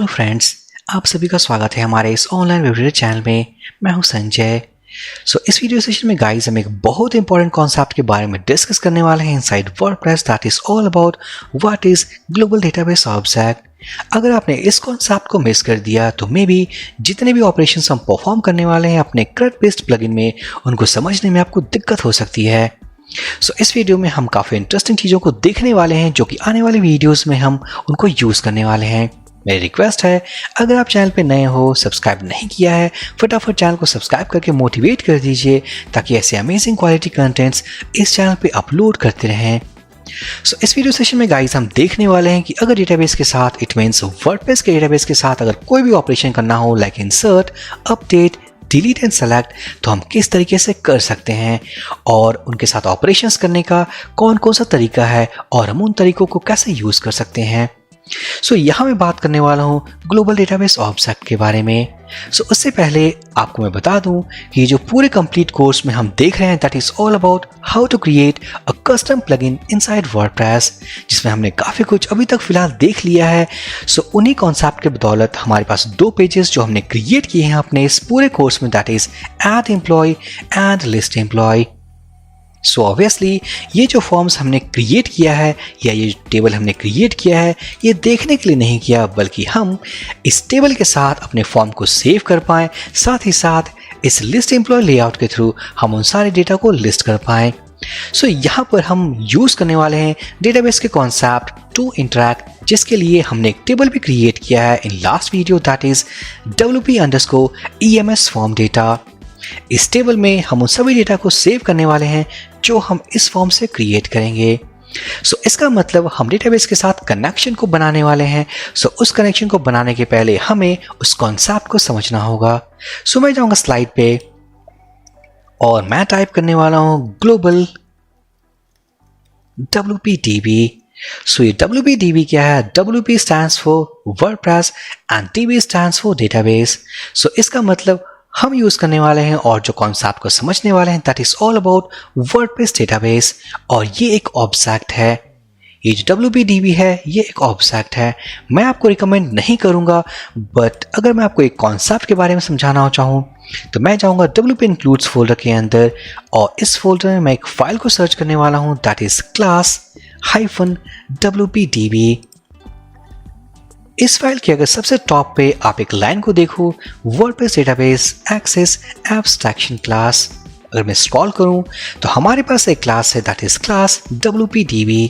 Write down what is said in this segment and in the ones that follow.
Friends, आप सभी का स्वागत है हमारे इस ऑनलाइन वेबिनार चैनल में। मैं हूं संजय। इस वीडियो सेशन में गाइस हम एक बहुत इंपॉर्टेंट कॉन्सेप्ट के बारे में डिस्कस करने वाले हैं inside WordPress, that is all about what is global database object. अगर आपने इस कॉन्सेप्ट को मिस कर दिया तो मे बी जितने भी ऑपरेशंस हम परफॉर्म करने वाले हैं अपने CRUD बेस्ड प्लगइन में, उनको समझने में आपको दिक्कत हो सकती है। इस वीडियो में हम काफ़ी इंटरेस्टिंग चीज़ों को देखने वाले हैं जो कि आने वाले वीडियोस में हम उनको यूज़ करने वाले हैं। मेरी रिक्वेस्ट है, अगर आप चैनल पे नए हो, सब्सक्राइब नहीं किया है, फटाफट चैनल को सब्सक्राइब करके मोटिवेट कर दीजिए ताकि ऐसे अमेजिंग क्वालिटी कंटेंट्स इस चैनल पे अपलोड करते रहें। इस वीडियो सेशन में गाइस हम देखने वाले हैं कि अगर डेटाबेस के साथ, इट मीन्स वर्डप्रेस के डेटाबेस के साथ अगर कोई भी ऑपरेशन करना हो like insert, update, delete and select, तो हम किस तरीके से कर सकते हैं और उनके साथ ऑपरेशंस करने का कौन कौन सा तरीका है और हम उन तरीकों को कैसे यूज़ कर सकते हैं। यहाँ मैं बात करने वाला हूँ ग्लोबल डेटाबेस ऑब्जेक्ट के बारे में। उससे पहले आपको मैं बता दूं कि जो पूरे कंप्लीट कोर्स में हम देख रहे हैं that is all about how to create a custom plugin inside WordPress, जिसमें हमने काफ़ी कुछ अभी तक फिलहाल देख लिया है। उन्हीं कॉन्सेप्ट के बदौलत हमारे पास दो पेजेस जो हमने क्रिएट किए हैं अपने इस पूरे कोर्स में, that is add employee and list employee. Obviously ये जो फॉर्म्स हमने क्रिएट किया है या ये टेबल हमने क्रिएट किया है, ये देखने के लिए नहीं किया, बल्कि हम इस टेबल के साथ अपने फॉर्म को सेव कर पाएँ, साथ ही साथ इस लिस्ट एम्प्लॉय लेआउट के थ्रू हम उन सारे डेटा को लिस्ट कर पाएँ। यहाँ पर हम यूज़ करने वाले हैं डेटाबेस के कॉन्सेप्ट टू इंटरैक्ट, जिसके लिए हमने एक टेबल भी क्रिएट किया है in last video, that is WP_EMS form data. इस टेबल में हम उन सभी डेटा को सेव करने वाले हैं जो हम इस फॉर्म से क्रिएट करेंगे। इसका मतलब हम डेटाबेस के साथ कनेक्शन को बनाने वाले हैं। उस कनेक्शन को बनाने के पहले हमें उस कॉन्सेप्ट को समझना होगा। मैं जाऊंगा स्लाइड पे और मैं टाइप करने वाला हूं ग्लोबल WPDB। ये WPDB क्या है? WP stands for WordPress and DB stands for database. इसका मतलब हम यूज करने वाले हैं और जो कॉन्सेप्ट को समझने वाले हैं that is all about WordPress database, और ये एक ऑब्जेक्ट है। ये जो WPDB है ये एक ऑब्जेक्ट है। मैं आपको रिकमेंड नहीं करूंगा, बट अगर मैं आपको एक कॉन्सेप्ट के बारे में समझाना चाहूँ तो मैं जाऊंगा WP इंक्लूड्स फोल्डर के अंदर और इस फोल्डर में मैं एक फाइल को सर्च करने वाला हूँ, दैट इज class-WPDB। इस फाइल के अगर सबसे टॉप पे आप एक लाइन को देखो, WordPress database access abstraction class. अगर मैं स्क्रॉल करूं तो हमारे पास एक क्लास है दैट इज क्लास WPDB।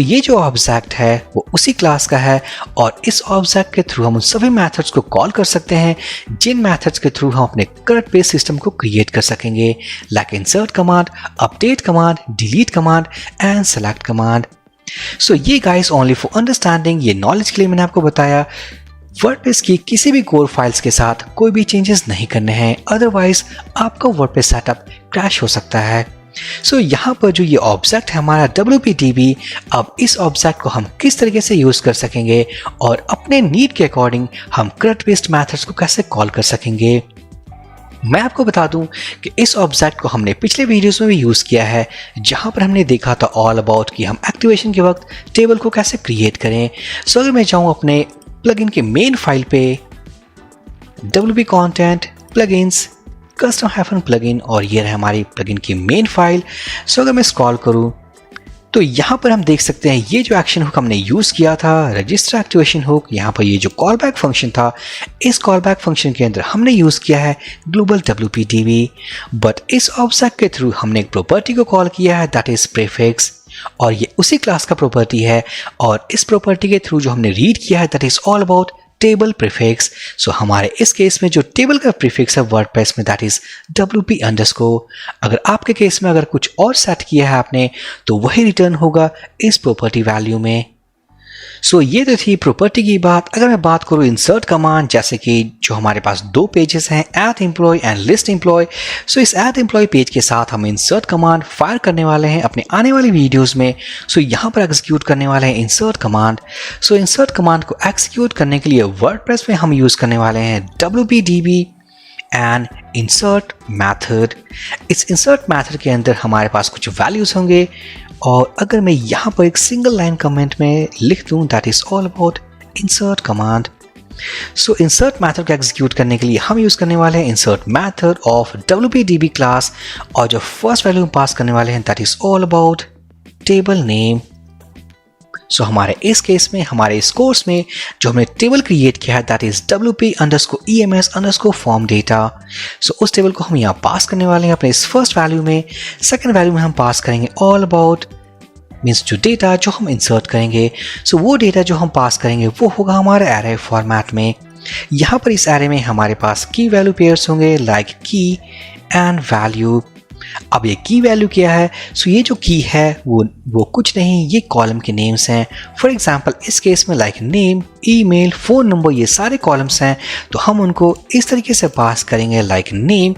ये जो ऑब्जेक्ट है वो उसी क्लास का है और इस ऑब्जेक्ट के थ्रू हम उन सभी मेथड्स को कॉल कर सकते हैं जिन मेथड्स के थ्रू हम अपने CRUD बेस्ड सिस्टम को क्रिएट कर सकेंगे, like insert command, update command, delete command and select command. ये गाइस ओनली फॉर अंडरस्टैंडिंग, ये नॉलेज के लिए मैंने आपको बताया। वर्डप्रेस की किसी भी कोर फाइल्स के साथ कोई भी चेंजेस नहीं करने हैं, अदरवाइज आपका वर्डप्रेस सेटअप क्रैश हो सकता है। यहाँ पर जो ये ऑब्जेक्ट है हमारा WPDB, अब इस ऑब्जेक्ट को हम किस तरीके से यूज कर सकेंगे और अपने नीड के अकॉर्डिंग हम CRUD बेस्ड मेथड्स को कैसे कॉल कर सकेंगे। मैं आपको बता दूं कि इस ऑब्जेक्ट को हमने पिछले वीडियोस में भी यूज़ किया है, जहां पर हमने देखा था ऑल अबाउट कि हम एक्टिवेशन के वक्त टेबल को कैसे क्रिएट करें। अगर मैं जाऊं अपने प्लगइन के मेन फाइल पे, WP content plugins custom plugin, और ये है हमारी प्लगइन की मेन फाइल। अगर मैं स्क्रॉल करूं तो यहाँ पर हम देख सकते हैं ये जो एक्शन हुक हमने यूज़ किया था, रजिस्टर एक्टिवेशन हुक, यहाँ पर ये जो कॉल बैक फंक्शन था, इस कॉल बैक फंक्शन के अंदर हमने यूज़ किया है ग्लोबल WPDB, बट इस ऑब्जेक्ट के थ्रू हमने एक प्रॉपर्टी को कॉल किया है दैट इज प्रीफिक्स, और ये उसी क्लास का प्रॉपर्टी है। और इस प्रॉपर्टी के थ्रू जो हमने रीड किया है that is all about table prefix. हमारे इस केस में जो टेबल का प्रीफिक्स है वर्डप्रेस में दैट इज WP_। अगर आपके केस में अगर कुछ और सेट किया है आपने तो वही रिटर्न होगा इस प्रॉपर्टी वैल्यू में। ये तो थी प्रॉपर्टी की बात। अगर मैं बात करूँ इंसर्ट कमांड, जैसे कि जो हमारे पास दो पेजेस हैं, add employee and list employee. इस ऐड एम्प्लॉय पेज के साथ हम इंसर्ट कमांड फायर करने वाले हैं अपने आने वाली वीडियोस में। यहाँ पर एग्जीक्यूट करने वाले हैं इंसर्ट कमांड। इंसर्ट कमांड को एग्जीक्यूट करने के लिए वर्डप्रेस में हम यूज़ करने वाले हैं WPDB एंड इंसर्ट मैथड। इस इंसर्ट मैथड के अंदर हमारे पास कुछ वैल्यूज होंगे, और अगर मैं यहाँ पर एक सिंगल लाइन कमेंट में लिख दूँ that is all about insert command, so insert method को एग्जीक्यूट करने के लिए हम यूज करने वाले हैं insert method of WPDB class, और जो फर्स्ट वैल्यू हम पास करने वाले हैं that is all about table name. So हमारे इस केस में, हमारे इस कोर्स में जो हमने टेबल क्रिएट किया है दैट इज WP_EMS_form data। सो उस टेबल को हम यहाँ पास करने वाले हैं अपने इस फर्स्ट वैल्यू में। सेकेंड वैल्यू में हम पास करेंगे ऑल अबाउट, मीन्स जो डेटा जो हम इंसर्ट करेंगे, सो वो डेटा जो हम पास करेंगे वो होगा हमारे एरे फॉर्मेट में। यहाँ पर इस एरे में हमारे पास की वैल्यू पेयर्स होंगे लाइक की एंड वैल्यू। अब ये की वैल्यू क्या है? सो ये जो की है वो कुछ नहीं, ये कॉलम के नेम्स हैं। फॉर एग्जांपल इस केस में like name, email, phone number, ये सारे कॉलम्स हैं, तो हम उनको इस तरीके से पास करेंगे लाइक नेम,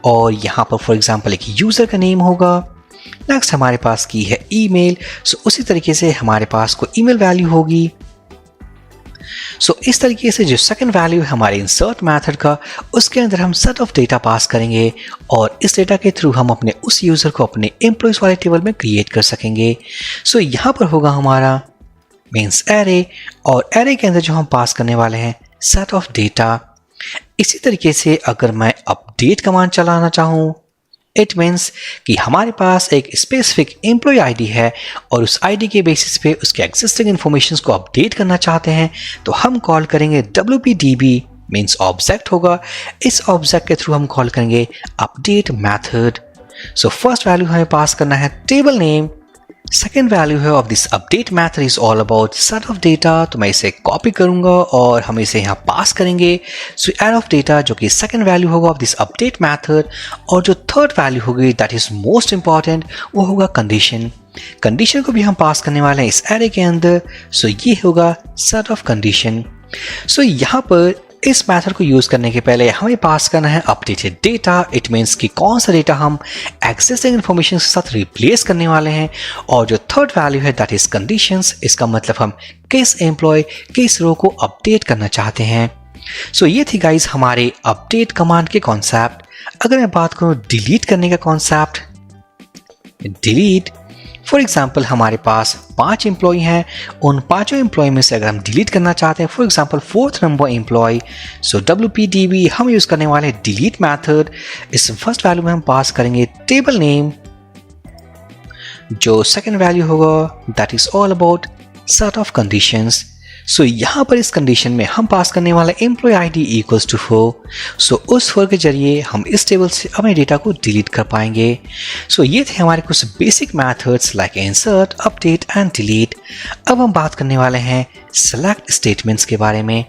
और यहाँ पर फॉर एग्जांपल एक यूज़र का नेम होगा। नेक्स्ट हमारे पास की है ईमेल, सो उसी तरीके से हमारे पास कोई ईमेल वैल्यू होगी। सो इस तरीके से जो सेकंड वैल्यू है हमारे इंसर्ट मेथड का, उसके अंदर हम सेट ऑफ डेटा पास करेंगे, और इस डेटा के थ्रू हम अपने उस यूजर को अपने एम्प्लॉयज वाले टेबल में क्रिएट कर सकेंगे। सो यहाँ पर होगा हमारा मीन्स एरे, और एरे के अंदर जो हम पास करने वाले हैं सेट ऑफ डेटा। इसी तरीके से अगर मैं अपडेट कमांड चलाना चाहूँ, इट मीन्स कि हमारे पास एक स्पेसिफिक एम्प्लॉय आईडी है और उस आईडी के बेसिस पे उसके एग्जिस्टिंग इन्फॉर्मेशन को अपडेट करना चाहते हैं, तो हम कॉल करेंगे WPDB मीन्स ऑब्जेक्ट होगा। इस ऑब्जेक्ट के थ्रू हम कॉल करेंगे update method. So first value हमें पास करना है टेबल नेम, सेकेंड वैल्यू है of this update method is all about set of data, तो मैं इसे कॉपी करूंगा और हम इसे यहाँ पास करेंगे। सो एड ऑफ डेटा जो कि सेकेंड वैल्यू होगा ऑफ दिस अपडेट मेथड, और जो थर्ड वैल्यू होगी दैट इज मोस्ट इंपॉर्टेंट, वो होगा कंडीशन। कंडीशन को भी हम पास करने वाले हैं इस एरे के अंदर, सो ये होगा सेट ऑफ कंडीशन। सो यहाँ पर इस मेथड को यूज करने के पहले हमें पास करना है अपडेटेड डेटा। इट मीन्स कि कौन सा डेटा हम एग्जिस्टिंग इन्फॉर्मेशन के साथ रिप्लेस करने वाले हैं, और जो थर्ड वैल्यू है दैट इज कंडीशंस। इसका मतलब हम किस एम्प्लॉय, किस रो को अपडेट करना चाहते हैं। सो ये थी गाइज हमारे अपडेट कमांड के कॉन्सेप्ट। अगर मैं बात करूं डिलीट करने का कॉन्सेप्ट, डिलीट फॉर एग्जाम्पल हमारे पास 5 एम्प्लॉय हैं, उन 5 एम्प्लॉय में से अगर हम डिलीट करना चाहते हैं for example 4th number employee, so WPDB हम यूज करने वाले डिलीट मेथड। इस फर्स्ट वैल्यू में हम पास करेंगे टेबल नेम, जो सेकेंड वैल्यू होगा that is all about set of conditions. So यहाँ पर इस कंडीशन में हम पास करने वाला employee ID equals to 4। So उस 4 के जरिए हम इस टेबल से अपने डेटा को डिलीट कर पाएंगे। सो ये थे हमारे कुछ basic methods like insert, update and delete. अब हम बात करने वाले हैं सेलेक्ट स्टेटमेंट्स के बारे में।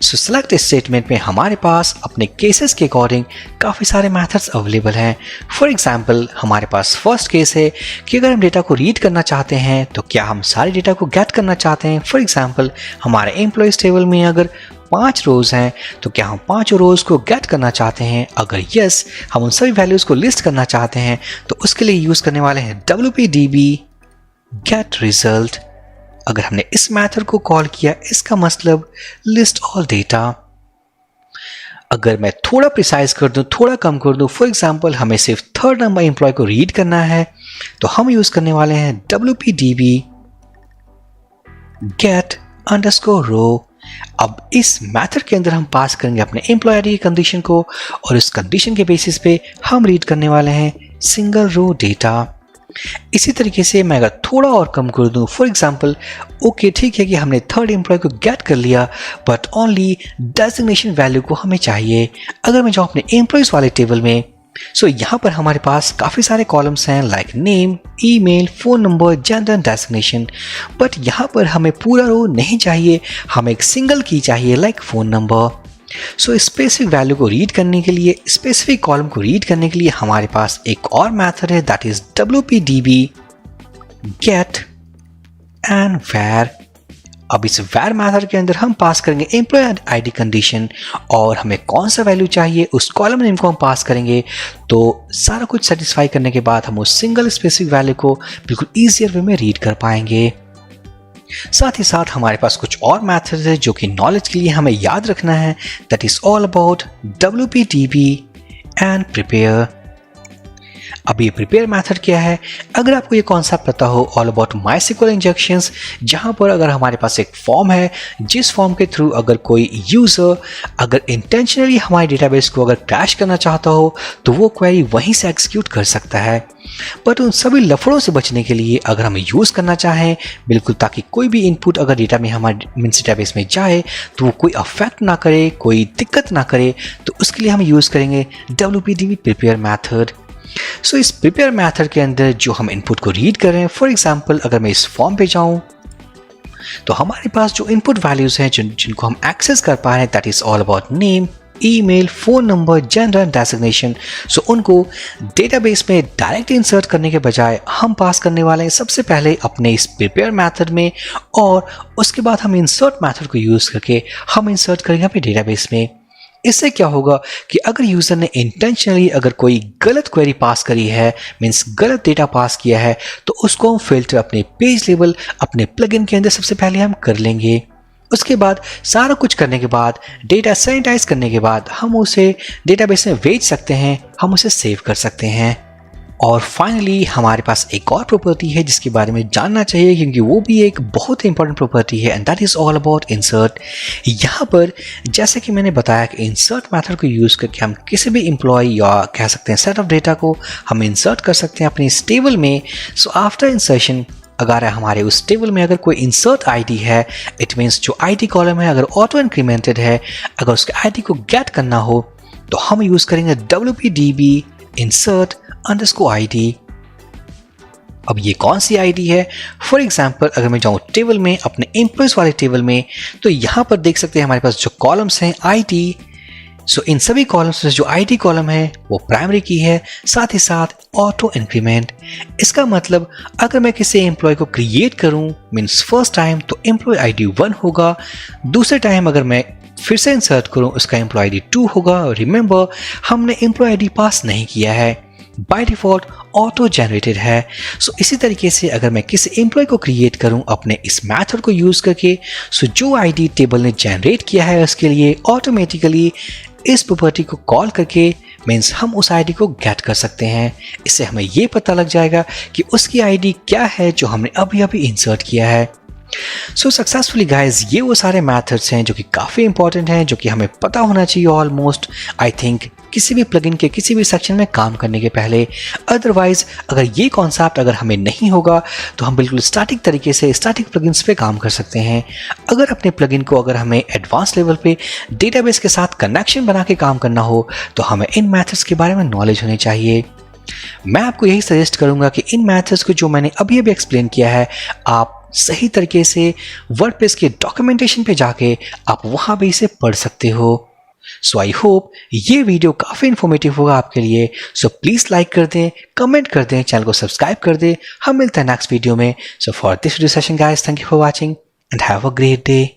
सो सेलेक्ट स्टेटमेंट में हमारे पास अपने केसेस के अकॉर्डिंग काफ़ी सारे मेथड्स अवेलेबल हैं। फॉर एग्जांपल हमारे पास फर्स्ट केस है कि अगर हम डेटा को रीड करना चाहते हैं तो क्या हम सारे डेटा को गेट करना चाहते हैं। फॉर एग्जांपल हमारे एम्प्लॉयज टेबल में अगर 5 रोज हैं तो क्या हम 5 रोज को गेट करना चाहते हैं। अगर यस, हम उन सभी वैल्यूज को लिस्ट करना चाहते हैं तो उसके लिए यूज करने वाले हैं WPDB गेट रिजल्ट। अगर हमने इस मेथड को कॉल किया, इसका मतलब लिस्ट ऑल डेटा। अगर मैं थोड़ा प्रिसाइज कर दूं, थोड़ा कम कर दूं, फॉर एग्जांपल हमें सिर्फ 3rd नंबर एम्प्लॉय को रीड करना है, तो हम यूज करने वाले हैं WPDB गेट अंडरस्कोर रो। अब इस मेथड के अंदर हम पास करेंगे अपने एम्प्लॉय आईडी कंडीशन को, और इस कंडीशन के बेसिस पे हम रीड करने वाले हैं सिंगल रो डेटा। इसी तरीके से मैं अगर थोड़ा और कम कर दूं, फॉर एग्जांपल ओके ठीक है कि हमने 3rd एम्प्लॉय को गेट कर लिया, बट ओनली डेजिग्नेशन वैल्यू को हमें चाहिए। अगर मैं जाऊँ अपने एम्प्लॉयज वाले टेबल में, सो यहाँ पर हमारे पास काफ़ी सारे कॉलम्स हैं like name, email, phone number, gender and designation, but यहाँ पर हमें पूरा रो नहीं चाहिए, हमें एक सिंगल की चाहिए like phone number. So specific value को रीड करने के लिए, स्पेसिफिक कॉलम को रीड करने के लिए हमारे पास एक और मेथड है that is WPDB get and where। अब इस where मेथड के अंदर हम पास करेंगे एम्प्लॉय आईडी कंडीशन, और हमें कौन सा वैल्यू चाहिए उस कॉलम नेम को हम पास करेंगे। तो सारा कुछ सेटिस्फाई करने के बाद हम उस सिंगल स्पेसिफिक वैल्यू को बिल्कुल ईजियर वे में रीड कर पाएंगे। साथ ही साथ हमारे पास कुछ और मेथड्स है जो कि नॉलेज के लिए हमें याद रखना है, that is all about WPDB and prepare. अब ये प्रिपेयर मेथड क्या है? अगर आपको ये कॉन्सेप्ट पता हो ऑल अबाउट माइस्क्ल इंजेक्शंस, जहां पर अगर हमारे पास एक फॉर्म है जिस फॉर्म के थ्रू अगर कोई यूजर अगर इंटेंशनली हमारे डेटाबेस को अगर क्रैश करना चाहता हो तो वो क्वेरी वहीं से एग्जीक्यूट कर सकता है। बट उन सभी लफड़ों से बचने के लिए अगर हम यूज करना चाहें बिल्कुल, ताकि कोई भी इनपुट अगर डेटा में हमारे मीन्स डेटाबेस में जाए तो वो कोई अफेक्ट ना करे, कोई दिक्कत ना करे, तो उसके लिए हम यूज करेंगे WPDB प्रिपेयर मेथड। सो इस प्रिपेयर मेथड के अंदर जो हम इनपुट को रीड कर रहे हैं, फॉर एग्जांपल अगर मैं इस फॉर्म पे जाऊं तो हमारे पास जो इनपुट वैल्यूज हैं जिनको हम एक्सेस कर पा रहे हैं, that is all about name, email, phone number, gender and designation. So उनको डेटाबेस में डायरेक्ट इंसर्ट करने के बजाय हम पास करने वाले हैं सबसे पहले अपने इस प्रिपेयर मेथड में, और उसके बाद हम इंसर्ट मेथड को यूज करके हम इंसर्ट करेंगे अपने डेटाबेस में। इससे क्या होगा कि अगर यूजर ने इंटेंशनली अगर कोई गलत क्वेरी पास करी है, मींस गलत डेटा पास किया है, तो उसको हम फिल्टर अपने पेज लेवल अपने प्लगइन के अंदर सबसे पहले हम कर लेंगे। उसके बाद सारा कुछ करने के बाद, डेटा सैनिटाइज करने के बाद हम उसे डेटाबेस में भेज सकते हैं, हम उसे सेव कर सकते हैं। और फाइनली हमारे पास एक और प्रॉपर्टी है जिसके बारे में जानना चाहिए, क्योंकि वो भी एक बहुत ही इंपॉर्टेंट प्रॉपर्टी है, and that is all about insert. यहाँ पर जैसे कि मैंने बताया कि इंसर्ट मेथड को यूज करके हम किसी भी एम्प्लॉय या कह सकते हैं सेट ऑफ डेटा को हम इंसर्ट कर सकते हैं अपने इस टेबल में। सो आफ्टर इंसर्शन अगर हमारे उस टेबल में अगर कोई इंसर्ट आईडी है, इट मीन्स जो आईडी कॉलम है अगर ऑटो इंक्रीमेंटेड है, अगर उसके आईडी को गेट करना हो तो हम यूज करेंगे WPDB insert underscore ID। अब ये कौन सी आईडी है? फॉर एग्जाम्पल अगर मैं जाऊँ टेबल में, अपने एम्प्लॉयज वाले टेबल में, तो यहाँ पर देख सकते हैं हमारे पास जो कॉलम्स हैं ID। सो इन सभी कॉलम्स में जो आईडी कॉलम है वो प्राइमरी की है, साथ ही साथ ऑटो इंक्रीमेंट। इसका मतलब अगर मैं किसी एम्प्लॉय को क्रिएट करूं मीन्स फर्स्ट टाइम तो एम्प्लॉय ID 1 होगा, दूसरे टाइम अगर मैं फिर से इंसर्ट करूं उसका एम्प्लॉय ID 2 होगा। रिमेंबर हमने एम्प्लॉय ID पास नहीं किया है, बाय डिफॉल्ट ऑटो जनरेटेड है। सो इसी तरीके से अगर मैं किसी एम्प्लॉय को क्रिएट करूं अपने इस मेथड को यूज करके, सो जो आईडी टेबल ने जनरेट किया है उसके लिए ऑटोमेटिकली इस प्रॉपर्टी को कॉल करके मीन्स हम उस आईडी को गेट कर सकते हैं। इससे हमें ये पता लग जाएगा कि उसकी आईडी क्या है जो हमने अभी अभी इंसर्ट किया है। सो सक्सेसफुली गाइज ये वो सारे मेथड्स हैं जो कि काफ़ी इंपॉर्टेंट हैं, जो कि हमें पता होना चाहिए ऑलमोस्ट आई थिंक किसी भी प्लगइन के किसी भी सेक्शन में काम करने के पहले। अदरवाइज अगर ये कॉन्सेप्ट अगर हमें नहीं होगा तो हम बिल्कुल स्टैटिक तरीके से स्टैटिक प्लगइन्स पे काम कर सकते हैं। अगर अपने प्लगइन को अगर हमें एडवांस लेवल पे डेटाबेस के साथ कनेक्शन बना के काम करना हो तो हमें इन मेथड्स के बारे में नॉलेज होनी चाहिए। मैं आपको यही सजेस्ट करूंगा कि इन मेथड्स को जो मैंने अभी अभी एक्सप्लेन किया है आप सही तरीके से वर्डप्रेस के डॉक्यूमेंटेशन पे जाके आप वहां भी इसे पढ़ सकते हो। सो आई होप ये वीडियो काफ़ी इन्फॉर्मेटिव होगा आपके लिए। सो प्लीज़ लाइक कर दें, कमेंट कर दें, चैनल को सब्सक्राइब कर दें। हम मिलते हैं नेक्स्ट वीडियो में। So for this video session guys, thank you for watching and have a great day.